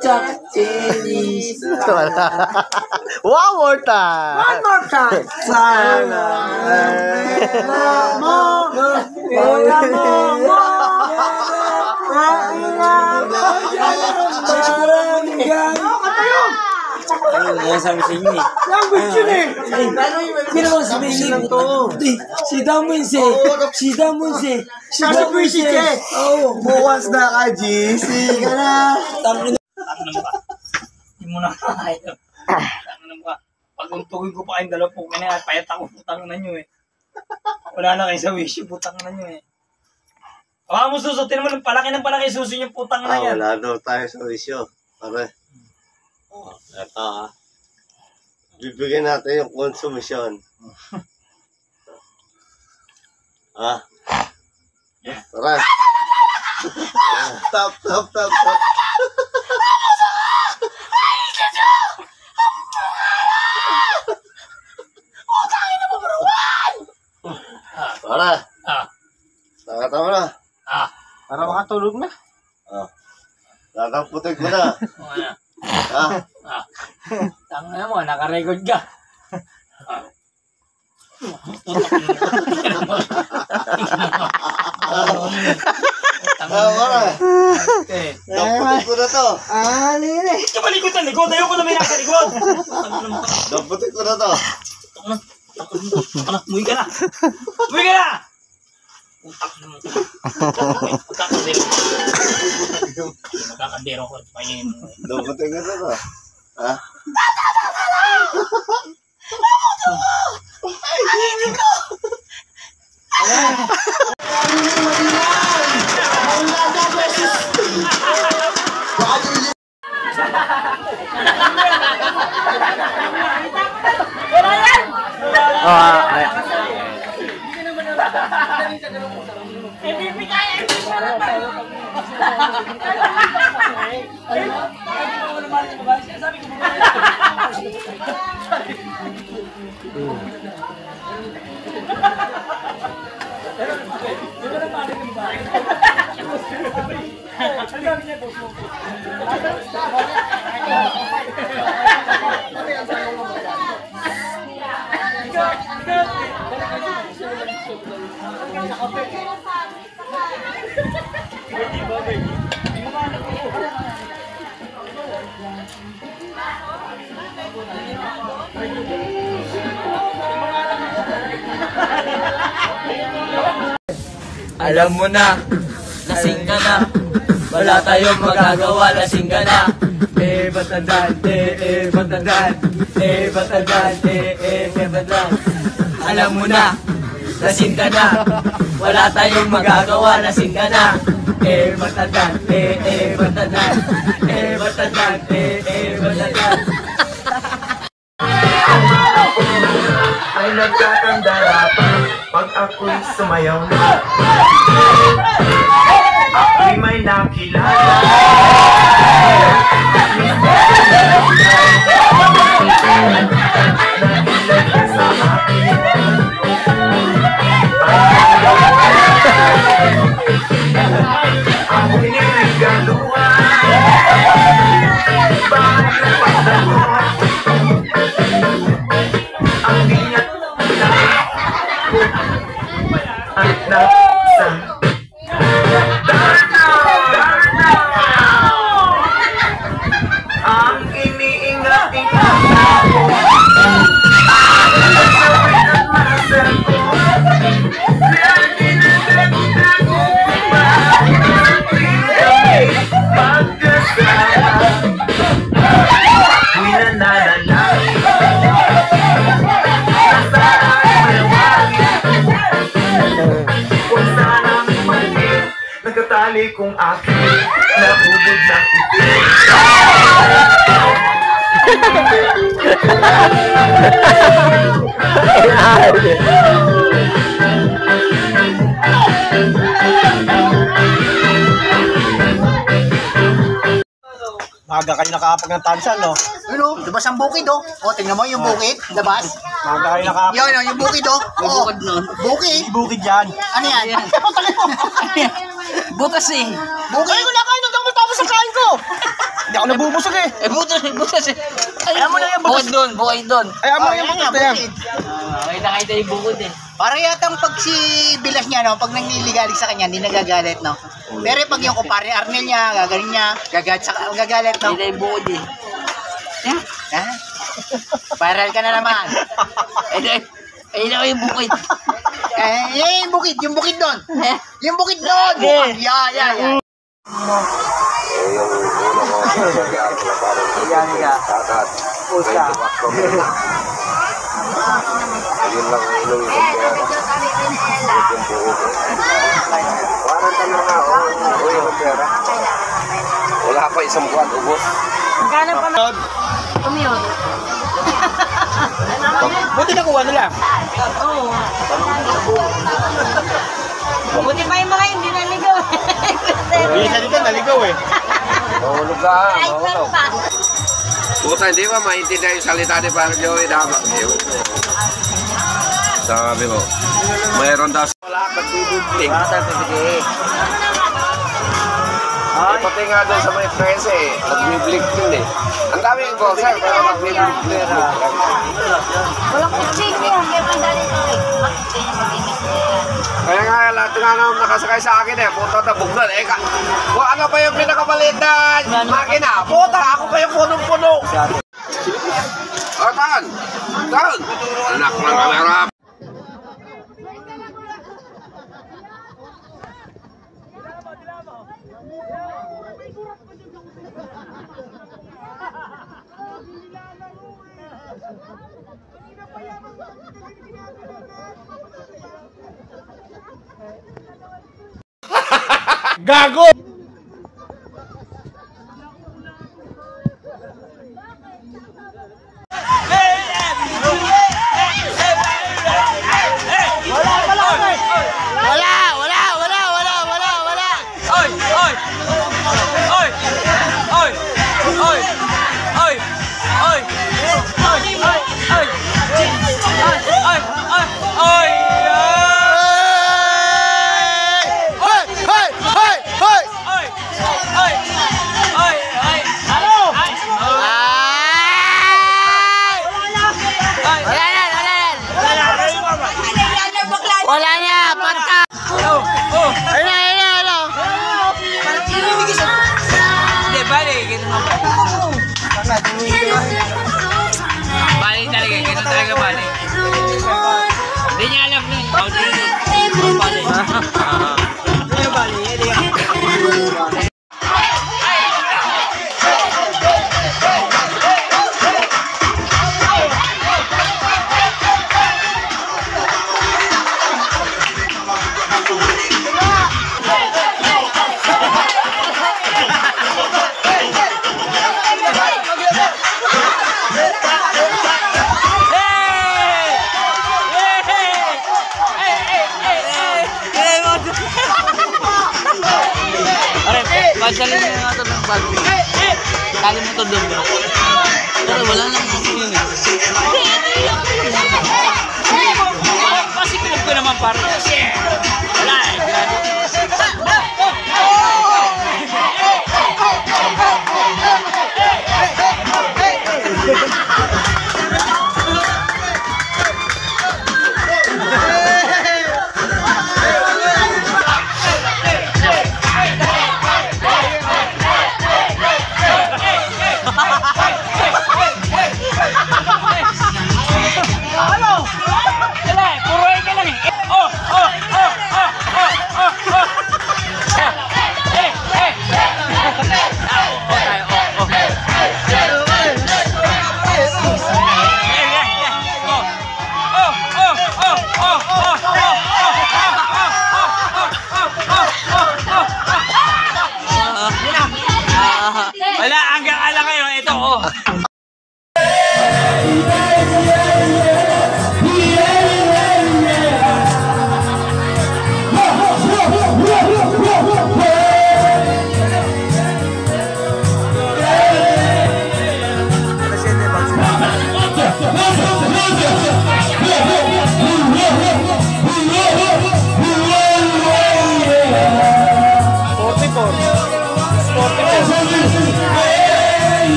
Chinese. One more time. One more time. Sana. Ano sabi sa inyo eh? Language yun eh. Sino mo sabihin to? Si Damunse. Si Damunse. Si Damunse. Bukas na ka, GC ka na. Tangin na ba? Hindi mo na kaya. Tangin na ba? Pag untugin ko pa kayong dalawa po, kaya payat ako, putang na nyo eh. Wala na kayo sa wish, putang na nyo eh. Baka mo susutin mo ng palaki susi yung putang na yan. Wala daw tayo sa wisyo. Pare. Ito bibigyan natin yung konsumisyon. Tara. Stop. Tara. Tama na. Para makatulog na. Tataputin ko na. Tangin mo, nakarecord ka. Damputin ko na to. Nene. Kapalikot ang likod, ayoko na may nakalikod. Damputin ko na to. Muwi ka na. Magkakandero ko. Damputin ko na to. Alam mo na, lasing ka na. Wala tayong magagawa, lasing ka na. Batadan. Alam mo na, lasing ka na. Wala tayong magagawa, lasing ka na. Batadan. Ay nagkakandara pag ako'y sumayaw na. Ako'y may nakilala. Nakilala sa akin. Ako'y niligaluan. Bakit napagdaluan? Ang iyak at nasa ang iniingat-ingat ako ang gawin at masal ko kaya dinadagdag ko pa magkasama ako'y nananalangin nagkatali kong aking nabubod ng itin. Maga kayo nakakapag ng tansan, no? Ano? Labas ang bukid, oh. O, tingnan mo yung bukid. Labas. Maga kayo nakakapag. Yun, yung bukid, oh. Oo. Bukid. Bukid yan. Ano yan? Butas eh. Bukid. Ay, wala kayo. Nagkakapag tapos sa kain ko. Hindi ako nabubusog eh. Butas eh. Alam mo na yung butas. Bukid doon. Ay, amo yung butas na yan. Nakita yung bukod eh. Para yatang pag si Bilas niya, no, pag nangliligalig sa kanya, hindi nagagalit, no? Pero pag yung kumpare Arnel niya, gagaling niya, gagalit, no? Nakita yung bukod eh. Ha? Viral ka na naman. Ayun ako yung bukid. Yung bukid doon. Yung bukid doon. Yeah. Pusta. Ayun lang ulo yung pera. Yung buo ko. Parang ka na nga, ulo yung pera. Wala pa isang buwan, ubos. Magkano pa na? Kumiyot. Buti nakuha nila. Oo. Buti pa yung mga hindi naligaw. Bisa dito, naligaw eh. Mahulog ka, mahulog. Puta, hindi ba maintindihan yung salita ni Parang Joey Dama? Sabi ko, mayroon daw wala at nagbibigling. Wala tayo pabigay. Pati nga doon sa may 13, nagbibigling din eh. Ang dami yung boxer, pero nagbibigling. Walang kutsing yan. Kaya mandali ito eh. Kaya nga, lahat nga naman nakasakay sa akin eh. Puta na bugnan. Kung ano pa yung pinakabaliit na makina? Puta, ako pa yung punong-puno. O, Tan! Tan! Anak ng kamera. Gago! Wala na, panta! Ayun na. Hindi, bali, ganun nga bali talaga, ganun talaga bali. Hindi niya alam nun. Pasalin mo nga ito ng bago. Kali mo ito doon. Pero wala lang yun eh. Kasi club ko naman parang. Wala eh.